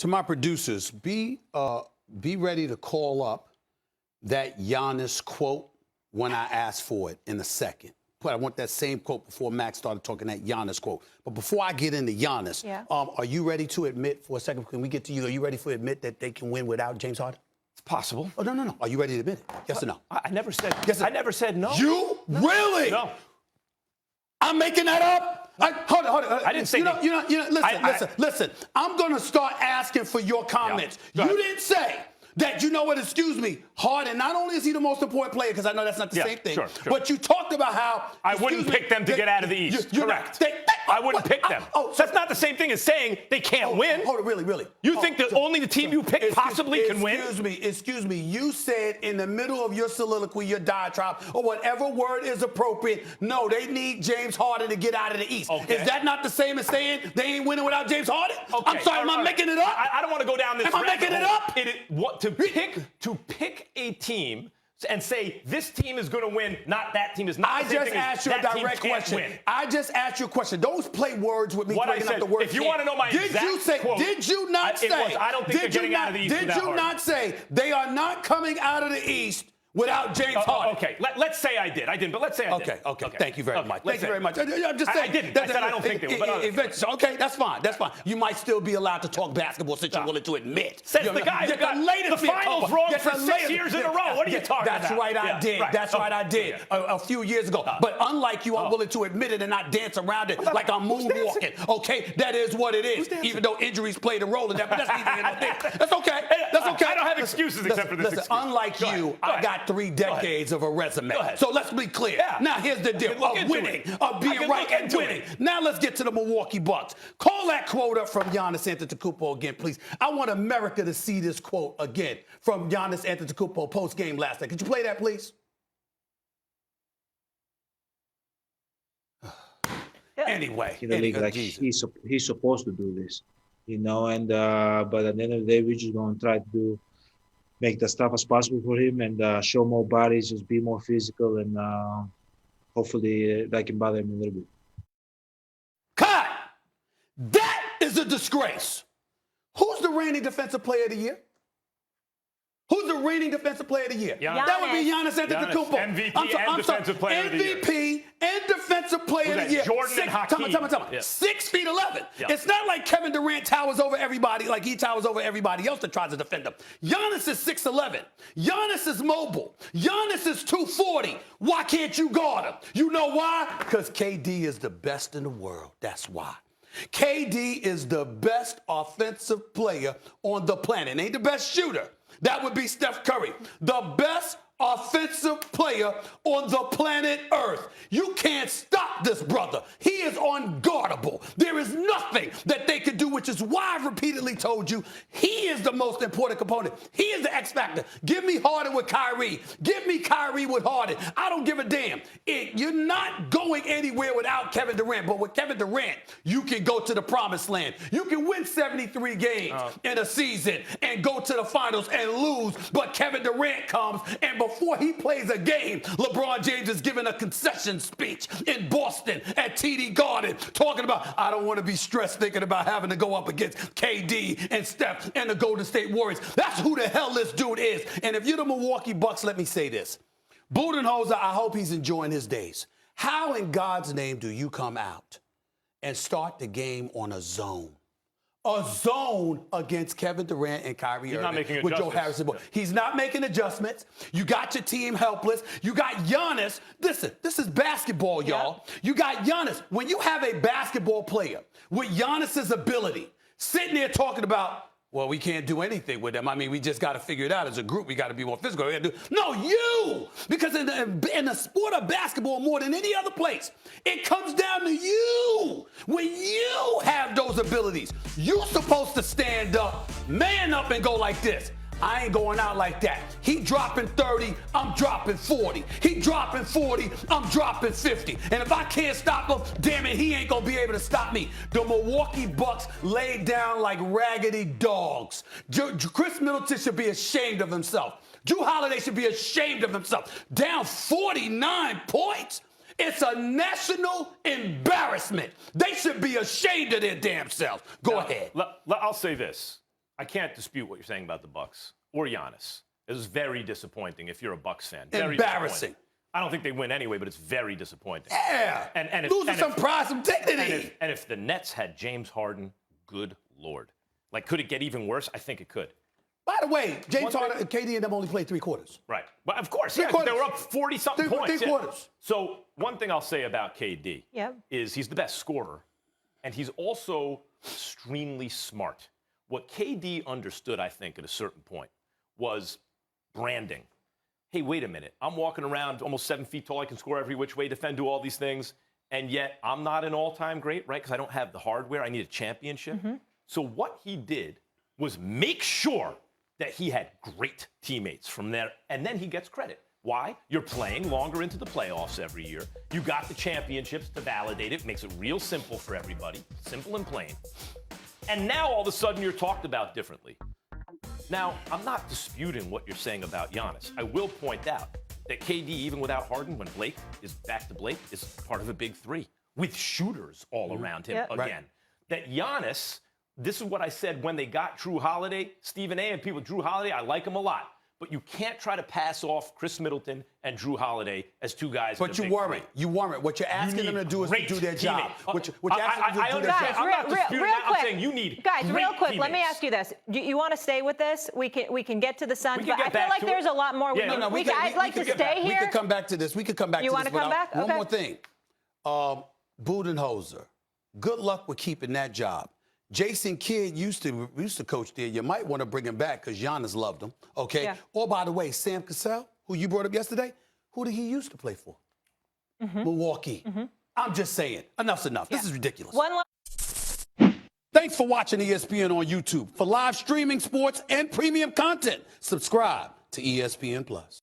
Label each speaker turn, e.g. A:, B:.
A: To my producers, be ready to call up that Giannis quote when I ask for it in a second. But I want that same quote before Max started talking that Giannis quote. But before I get into Giannis, are you ready to admit for a second? Can we get to you? Are you ready to admit that they can win without James Harden?
B: It's possible.
A: Oh, no. Are you ready to admit it? Yes or no?
B: I never said. Yes. I never said no.
A: You really?
B: No.
A: I'm making that up. Hold on.
B: I didn't say that.
A: Listen. I'm going to start asking for your comments.
B: Yeah.
A: You didn't say that, you know what, excuse me, Harden, not only is he the most important player, because I know that's not the same thing, but you talked about how...
B: I wouldn't pick them to get out of the East. Correct. I wouldn't pick them. That's not the same thing as saying they can't win.
A: Hold on, really?
B: You think that only the team you pick possibly can win?
A: Excuse me. You said in the middle of your soliloquy, your diatribe, or whatever word is appropriate, no, they need James Harden to get out of the East.
B: Okay.
A: Is that not the same as saying they ain't winning without James Harden? Okay. I'm sorry, am I making it up?
B: I don't want to go down this
A: Am I making it up?
B: To pick a team and say this team is going to win, not that team is not.
A: I just asked you a direct question. I just asked you a question. Don't play words with me.
B: What I said,
A: the word
B: if you want to know my exact quote,
A: did you not say?
B: I don't think they're getting out of the East.
A: Did you not say they are not coming out of the East without James Harden?
B: Okay, let's say I did. I didn't, but let's say I did.
A: Okay. Thank you very much. Thank you very much. I'm just saying.
B: I didn't. I said I don't think they will.
A: Okay, that's fine. You might still be allowed to talk basketball since you're willing to admit.
B: Says the guy who got the finals wrong for 6 years in a row. What are you talking about?
A: That's right, I did. That's right, I did a few years ago. But unlike you, I'm willing to admit it and not dance around it like I'm moonwalking. Okay, that is what it is. Even though injuries played a role in that, but that's neither here nor there. That's okay. That's okay.
B: I don't have excuses except for this excuse.
A: Unlike you, I got 3 decades of a resume. So let's be clear. Now here's the deal of winning, of being right and winning. Now let's get to the Milwaukee Bucks. Call that quote up from Giannis Antetokounmpo again, please. I want America to see this quote again from Giannis Antetokounmpo post-game last night. Could you play that, please? Anyway,
C: he's supposed to do this, and but at the end of the day, we're just going to try to make the stuff as possible for him and show more bodies, just be more physical, and hopefully that can bother him a little bit.
A: Cut! That is a disgrace. Who's the reigning defensive player of the year? Who's the reigning defensive player of the year?
B: Giannis.
A: That would be Giannis Antetokounmpo.
B: MVP and defensive player of the year.
A: MVP and defensive player of the year.
B: Jordan and Hakeem.
A: Tell me. 6'11". It's not like Kevin Durant towers over everybody, like he towers over everybody else that tries to defend him. Giannis is 6'11". Giannis is mobile. Giannis is 240. Why can't you guard him? You know why? Because KD is the best in the world. That's why. KD is the best offensive player on the planet. Ain't the best shooter. That would be Steph Curry. The best offensive player on the planet Earth. You can't stop this brother. He is unguardable. There is nothing that they could do, which is why I've repeatedly told you he is the most important component. He is the X factor. Give me Harden with Kyrie. Give me Kyrie with Harden. I don't give a damn. You're not going anywhere without Kevin Durant, but with Kevin Durant, you can go to the promised land. You can win 73 games in a season and go to the finals and lose, but Kevin Durant comes and before he plays a game, LeBron James is giving a concession speech in Boston at TD Garden talking about, I don't want to be stressed thinking about having to go up against KD and Steph and the Golden State Warriors. That's who the hell this dude is. And if you're the Milwaukee Bucks, let me say this. Budenholzer, I hope he's enjoying his days. How in God's name do you come out and start the game on a zone? A zone against Kevin Durant and Kyrie Irving with Joe Harrison. He's not making adjustments. You got your team helpless. You got Giannis. Listen, this is basketball, y'all. You got Giannis. When you have a basketball player with Giannis's ability sitting there talking about, well, we can't do anything with them. I mean, we just got to figure it out as a group. We got to be more physical. No, you! Because in the sport of basketball, more than any other place, it comes down to you. When you have those abilities, you're supposed to stand up, man up, and go like this. I ain't going out like that. He dropping 30, I'm dropping 40. He dropping 40, I'm dropping 50. And if I can't stop him, damn it, he ain't gonna be able to stop me. The Milwaukee Bucks laid down like raggedy dogs. Chris Middleton should be ashamed of himself. Drew Holiday should be ashamed of himself. Down 49 points? It's a national embarrassment. They should be ashamed of their damn selves. Go ahead.
B: I'll say this. I can't dispute what you're saying about the Bucks or Giannis. It was very disappointing if you're a Bucks fan. Very
A: embarrassing.
B: I don't think they win anyway, but it's very disappointing.
A: Yeah.
B: And
A: losing some pride, some dignity.
B: And if the Nets had James Harden, good Lord. Like, could it get even worse? I think it could.
A: By the way, James Harden and KD and them only played 3 quarters.
B: Right. But of course,
A: They
B: were up 40-something points.
A: 3 quarters.
B: So one thing I'll say about KD is he's the best scorer, and he's also extremely smart. What KD understood, I think, at a certain point was branding. Hey, wait a minute. I'm walking around almost 7 feet tall. I can score every which way, defend, do all these things. And yet I'm not an all-time great, right? Because I don't have the hardware. I need a championship. So what he did was make sure that he had great teammates from there. And then he gets credit. Why? You're playing longer into the playoffs every year. You got the championships to validate it. Makes it real simple for everybody. Simple and plain. And now all of a sudden you're talked about differently. Now, I'm not disputing what you're saying about Giannis. I will point out that KD, even without Harden, when Blake is back to Blake, is part of a big three with shooters all around him again.
A: Right.
B: That Giannis, this is what I said when they got Drew Holiday, Stephen A. and people, Drew Holiday, I like him a lot. But you can't try to pass off Chris Middleton and Drew Holiday as 2 guys.
A: But you weren't. You weren't. What you're asking them to do is to do their job. What you're asking them to do their job.
B: I'm not disputing that. I'm saying you need
D: Guys, real quick,
B: teammates.
D: let me ask you this. Do you want to stay with this? We can get to the Suns, but I feel like
B: to
D: there's a lot more. I'd like to stay here.
A: We could come back to this. We could come back to this.
D: You want to come back?
A: One more thing. Budenholzer, good luck with keeping that job. Jason Kidd used to coach there. You might want to bring him back because Giannis loved him. Okay.
D: Yeah.
A: Or by the way, Sam Cassell, who you brought up yesterday, who did he used to play for? Milwaukee. I'm just saying. Enough's enough. This is ridiculous. Thanks for watching ESPN on YouTube. For live streaming, sports, and premium content, subscribe to ESPN Plus.